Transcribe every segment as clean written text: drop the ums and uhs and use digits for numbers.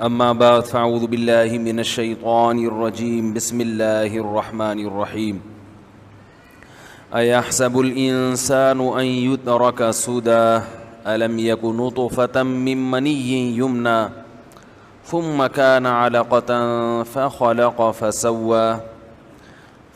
اما بعد فاعوذ باللہ من الشیطان الرجیم بسم اللہ الرحمن الرحیم ایحسب الانسان ان یترک سدی الم یک نطفة من منی یمنی ثم كان علقة فخلق فسوى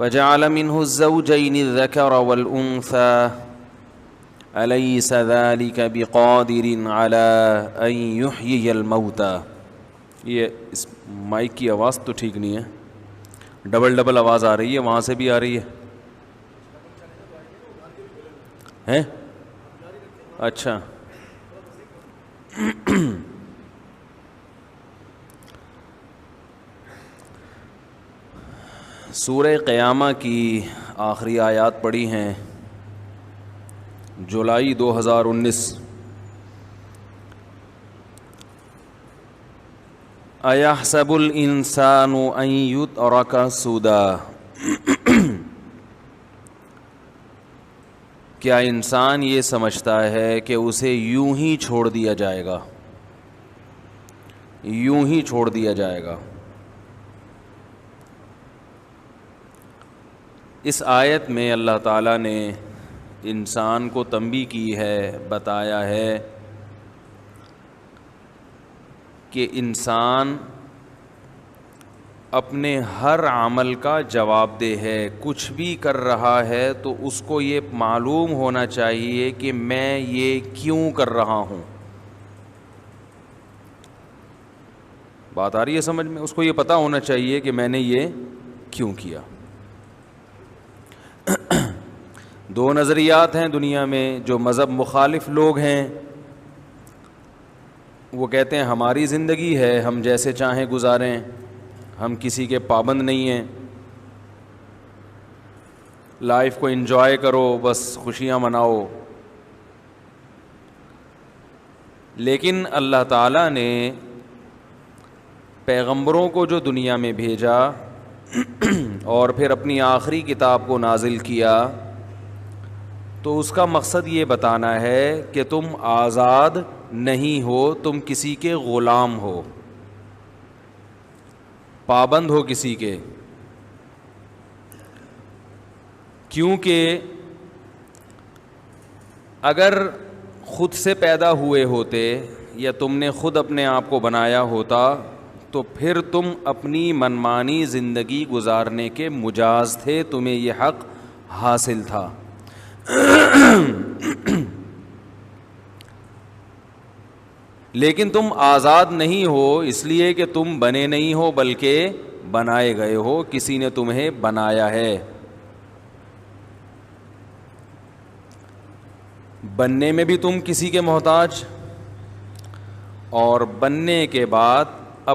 فجعل منه الزوجين الذكر والأنثى أليس ذلك بقادر على أن يحيي الموتى. یہ اس مائک کی آواز تو ٹھیک نہیں ہے, ڈبل آواز آ رہی ہے, وہاں سے بھی آ رہی ہے اچھا. سورہ قیامہ کی آخری آیات پڑھی ہیں جولائی 2019. ایحسب الانسان ان یترک سدی, کیا انسان یہ سمجھتا ہے کہ اسے یوں ہی چھوڑ دیا جائے گا, یوں ہی چھوڑ دیا جائے گا. اس آیت میں اللہ تعالیٰ نے انسان کو تنبیہ کی ہے, بتایا ہے کہ انسان اپنے ہر عمل کا جواب دہ ہے. کچھ بھی کر رہا ہے تو اس کو یہ معلوم ہونا چاہیے کہ میں یہ کیوں کر رہا ہوں. بات آ رہی ہے سمجھ میں؟ اس کو یہ پتہ ہونا چاہیے کہ میں نے یہ کیوں کیا. دو نظریات ہیں دنیا میں. جو مذہب مخالف لوگ ہیں وہ کہتے ہیں ہماری زندگی ہے, ہم جیسے چاہیں گزاریں, ہم کسی کے پابند نہیں ہیں, لائف کو انجوائے کرو, بس خوشیاں مناؤ. لیکن اللہ تعالیٰ نے پیغمبروں کو جو دنیا میں بھیجا اور پھر اپنی آخری کتاب کو نازل کیا تو اس کا مقصد یہ بتانا ہے کہ تم آزاد نہیں ہو, تم کسی کے غلام ہو, پابند ہو کسی کے. کیونکہ اگر خود سے پیدا ہوئے ہوتے یا تم نے خود اپنے آپ کو بنایا ہوتا تو پھر تم اپنی منمانی زندگی گزارنے کے مجاز تھے, تمہیں یہ حق حاصل تھا. لیکن تم آزاد نہیں ہو اس لیے کہ تم بنے نہیں ہو بلکہ بنائے گئے ہو, کسی نے تمہیں بنایا ہے. بننے میں بھی تم کسی کے محتاج, اور بننے کے بعد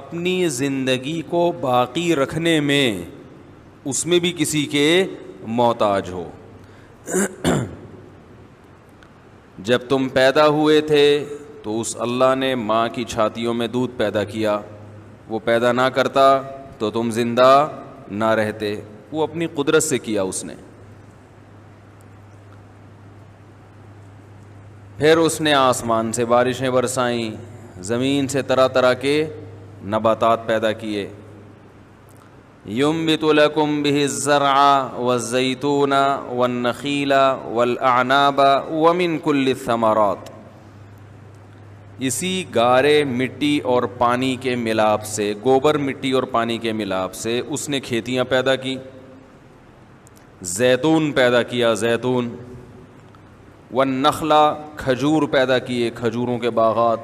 اپنی زندگی کو باقی رکھنے میں اس میں بھی کسی کے محتاج ہو. جب تم پیدا ہوئے تھے تو اس اللہ نے ماں کی چھاتیوں میں دودھ پیدا کیا, وہ پیدا نہ کرتا تو تم زندہ نہ رہتے, وہ اپنی قدرت سے کیا اس نے. پھر اس نے آسمان سے بارشیں برسائیں, زمین سے طرح طرح کے نباتات پیدا کیے. ينبت لكم به الزرع والزيتون والنخيل والأعناب ومن كل الثمرات. اسی گارے مٹی اور پانی کے ملاپ سے, گوبر مٹی اور پانی کے ملاپ سے اس نے کھیتیاں پیدا کی, زیتون پیدا کیا, زیتون, والنخل کھجور پیدا کیے, کھجوروں کے باغات,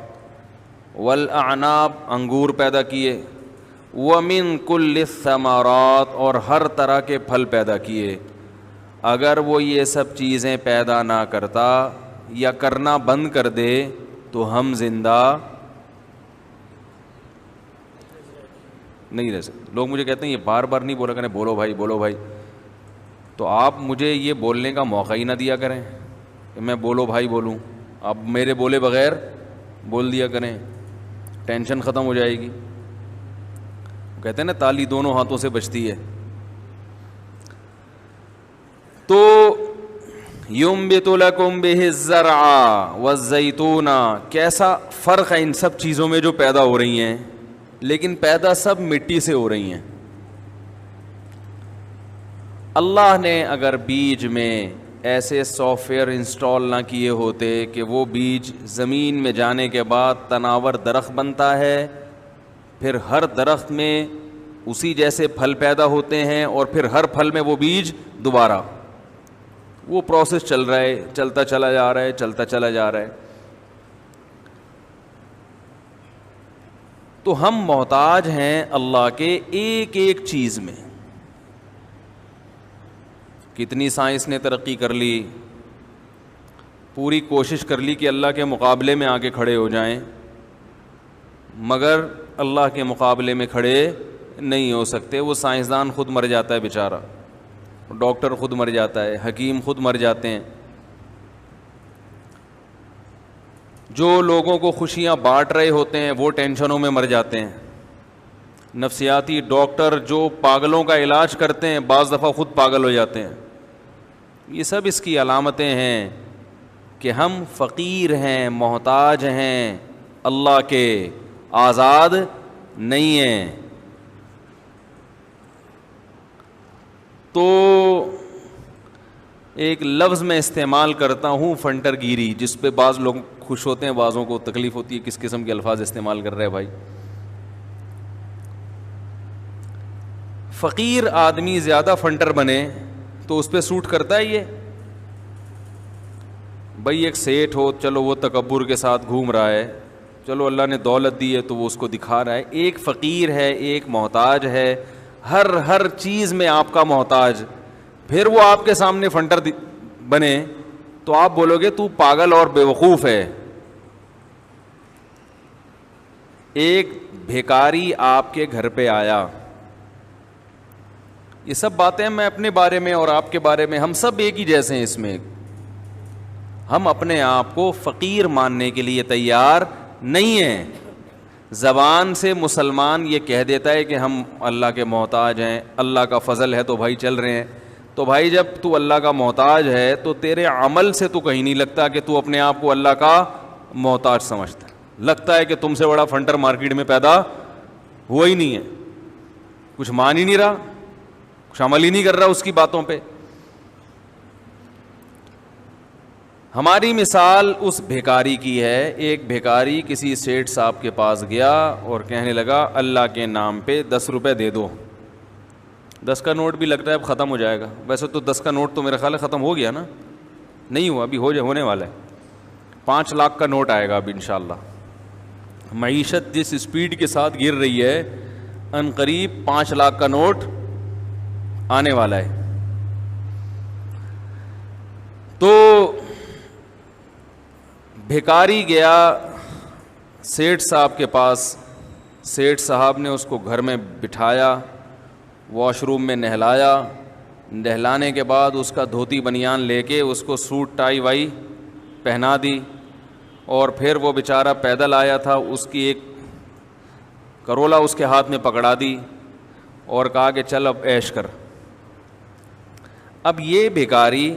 والاعناب انگور پیدا کیے, وَمِن كُلِّ الثَّمَرَاتِ اور ہر طرح کے پھل پیدا کیے. اگر وہ یہ سب چیزیں پیدا نہ کرتا یا کرنا بند کر دے تو ہم زندہ نہیں رہ سکتے. لوگ مجھے کہتے ہیں یہ بار بار نہیں بولا کریں, بولو بھائی بولو بھائی. تو آپ مجھے یہ بولنے کا موقع ہی نہ دیا کریں کہ میں بولو بھائی بولوں. آپ میرے بولے بغیر بول دیا کریں, ٹینشن ختم ہو جائے گی. کہتے ہیں نا تالی دونوں ہاتھوں سے بجتی ہے. تو ينبت لكم به الزرع والزيتون, کیسا فرق ہے ان سب چیزوں میں جو پیدا ہو رہی ہیں. لیکن پیدا سب مٹی سے ہو رہی ہیں. اللہ نے اگر بیج میں ایسے سافٹ ویئر انسٹال نہ کیے ہوتے کہ وہ بیج زمین میں جانے کے بعد تناور درخت بنتا ہے, پھر ہر درخت میں اسی جیسے پھل پیدا ہوتے ہیں, اور پھر ہر پھل میں وہ بیج دوبارہ, وہ پروسیس چل رہا ہے, چلتا چلا جا رہا ہے, چلتا چلا جا رہا ہے. تو ہم محتاج ہیں اللہ کے ایک ایک چیز میں. کتنی سائنس نے ترقی کر لی, پوری کوشش کر لی کہ اللہ کے مقابلے میں آ کے کھڑے ہو جائیں, مگر اللہ کے مقابلے میں کھڑے نہیں ہو سکتے. وہ سائنسدان خود مر جاتا ہے بیچارہ, ڈاکٹر خود مر جاتا ہے, حکیم خود مر جاتے ہیں. جو لوگوں کو خوشیاں بانٹ رہے ہوتے ہیں وہ ٹینشنوں میں مر جاتے ہیں. نفسیاتی ڈاکٹر جو پاگلوں کا علاج کرتے ہیں بعض دفعہ خود پاگل ہو جاتے ہیں. یہ سب اس کی علامتیں ہیں کہ ہم فقیر ہیں, محتاج ہیں اللہ کے, آزاد نہیں ہیں. تو ایک لفظ میں استعمال کرتا ہوں, فنٹر گیری, جس پہ بعض لوگ خوش ہوتے ہیں, بعضوں کو تکلیف ہوتی ہے. کس قسم کے الفاظ استعمال کر رہے ہیں بھائی. فقیر آدمی زیادہ فنٹر بنے تو اس پہ سوٹ کرتا ہے یہ. بھائی ایک سیٹ ہو, چلو وہ تکبر کے ساتھ گھوم رہا ہے, چلو اللہ نے دولت دی ہے تو وہ اس کو دکھا رہا ہے. ایک فقیر ہے, ایک محتاج ہے, ہر چیز میں آپ کا محتاج, پھر وہ آپ کے سامنے فنٹر بنے تو آپ بولو گے تو پاگل اور بیوقوف ہے. ایک بھیکاری آپ کے گھر پہ آیا, یہ سب باتیں میں اپنے بارے میں اور آپ کے بارے میں, ہم سب ایک ہی جیسے ہیں اس میں. ہم اپنے آپ کو فقیر ماننے کے لیے تیار نہیں ہیں. زبان سے مسلمان یہ کہہ دیتا ہے کہ ہم اللہ کے محتاج ہیں, اللہ کا فضل ہے تو بھائی چل رہے ہیں. تو بھائی جب تو اللہ کا محتاج ہے تو تیرے عمل سے تو کہیں نہیں لگتا کہ تو اپنے آپ کو اللہ کا محتاج سمجھتا ہے. لگتا ہے کہ تم سے بڑا فنٹر مارکیٹ میں پیدا ہوا ہی نہیں ہے, کچھ مان ہی نہیں رہا, کچھ عمل ہی نہیں کر رہا اس کی باتوں پہ. ہماری مثال اس بھیکاری کی ہے. ایک بھیکاری کسی سیٹھ صاحب کے پاس گیا اور کہنے لگا اللہ کے نام پہ 10 روپے دے دو. 10 کا نوٹ بھی لگتا ہے اب ختم ہو جائے گا. ویسے تو 10 کا نوٹ تو میرا خیال ہے ختم ہو گیا نا, نہیں ہوا, ابھی ہونے والا ہے. 5 لاکھ کا نوٹ آئے گا اب انشاءاللہ. معیشت جس اسپیڈ کے ساتھ گر رہی ہے, ان قریب 5 لاکھ کا نوٹ آنے والا ہے. تو بھیکاری گیا سیٹھ صاحب کے پاس. سیٹھ صاحب نے اس کو گھر میں بٹھایا, واش روم میں نہلایا. نہلانے کے بعد اس کا دھوتی بنیان لے کے اس کو سوٹ ٹائی وائی پہنا دی, اور پھر وہ بیچارہ پیدل آیا تھا, اس کی ایک کرولا اس کے ہاتھ میں پکڑا دی اور کہا کہ چل اب عیش کر. اب یہ بھیکاری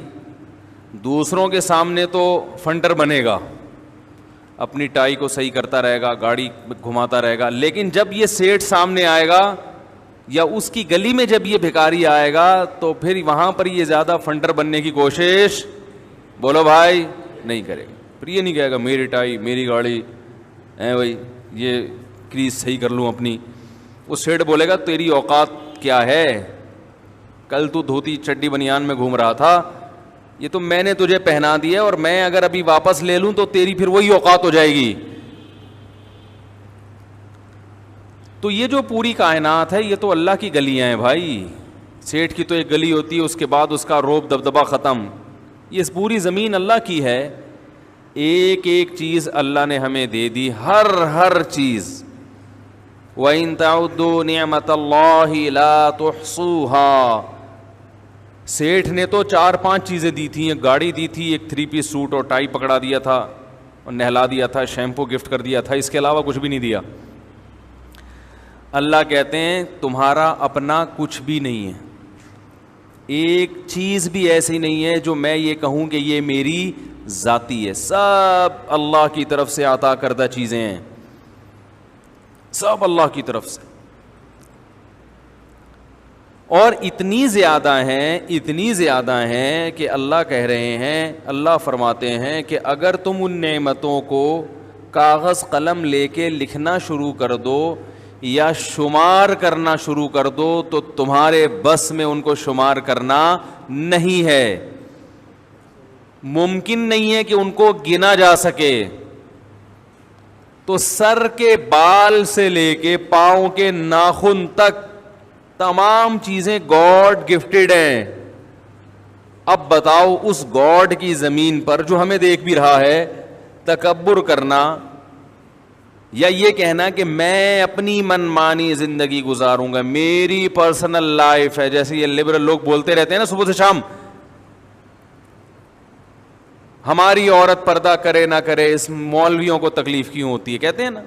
دوسروں کے سامنے تو فنٹر بنے گا, اپنی ٹائی کو صحیح کرتا رہے گا, گاڑی گھماتا رہے گا, لیکن جب یہ سیٹھ سامنے آئے گا یا اس کی گلی میں جب یہ بھیکاری آئے گا تو پھر وہاں پر یہ زیادہ فنٹر بننے کی کوشش, بولو بھائی, نہیں کرے گا. پھر یہ نہیں کہے گا میری ٹائی میری گاڑی بھائی یہ کریز صحیح کر لوں اپنی. وہ سیٹھ بولے گا تیری اوقات کیا ہے, کل تو دھوتی چڈی بنیان میں گھوم رہا تھا, یہ تو میں نے تجھے پہنا دی ہے, اور میں اگر ابھی واپس لے لوں تو تیری پھر وہی اوقات ہو جائے گی. تو یہ جو پوری کائنات ہے یہ تو اللہ کی گلیاں ہیں بھائی. سیٹھ کی تو ایک گلی ہوتی ہے, اس کے بعد اس کا روب دبدبہ ختم. یہ پوری زمین اللہ کی ہے. ایک ایک چیز اللہ نے ہمیں دے دی, ہر چیز. وَإِن تَعُدُّوا نِعْمَةَ اللَّهِ لَا تُحْصُوهَا. سیٹھ نے تو 4-5 چیزیں دی تھیں, ایک گاڑی دی تھی, ایک 3 پیس سوٹ اور ٹائی پکڑا دیا تھا اور نہلا دیا تھا, شیمپو گفٹ کر دیا تھا, اس کے علاوہ کچھ بھی نہیں دیا. اللہ کہتے ہیں تمہارا اپنا کچھ بھی نہیں ہے, ایک چیز بھی ایسی نہیں ہے جو میں یہ کہوں کہ یہ میری ذاتی ہے. سب اللہ کی طرف سے عطا کردہ چیزیں ہیں, سب اللہ کی طرف سے. اور اتنی زیادہ ہیں کہ اللہ کہہ رہے ہیں, اللہ فرماتے ہیں کہ اگر تم ان نعمتوں کو کاغذ قلم لے کے لکھنا شروع کر دو یا شمار کرنا شروع کر دو تو تمہارے بس میں ان کو شمار کرنا نہیں ہے, ممکن نہیں ہے کہ ان کو گنا جا سکے. تو سر کے بال سے لے کے پاؤں کے ناخن تک تمام چیزیں گاڈ گفٹڈ ہیں. اب بتاؤ اس گاڈ کی زمین پر جو ہمیں دیکھ بھی رہا ہے, تکبر کرنا یا یہ کہنا کہ میں اپنی من مانی زندگی گزاروں گا, میری پرسنل لائف ہے, جیسے یہ لبرل لوگ بولتے رہتے ہیں نا صبح سے شام, ہماری عورت پردہ کرے نہ کرے اس مولویوں کو تکلیف کیوں ہوتی ہے, کہتے ہیں نا.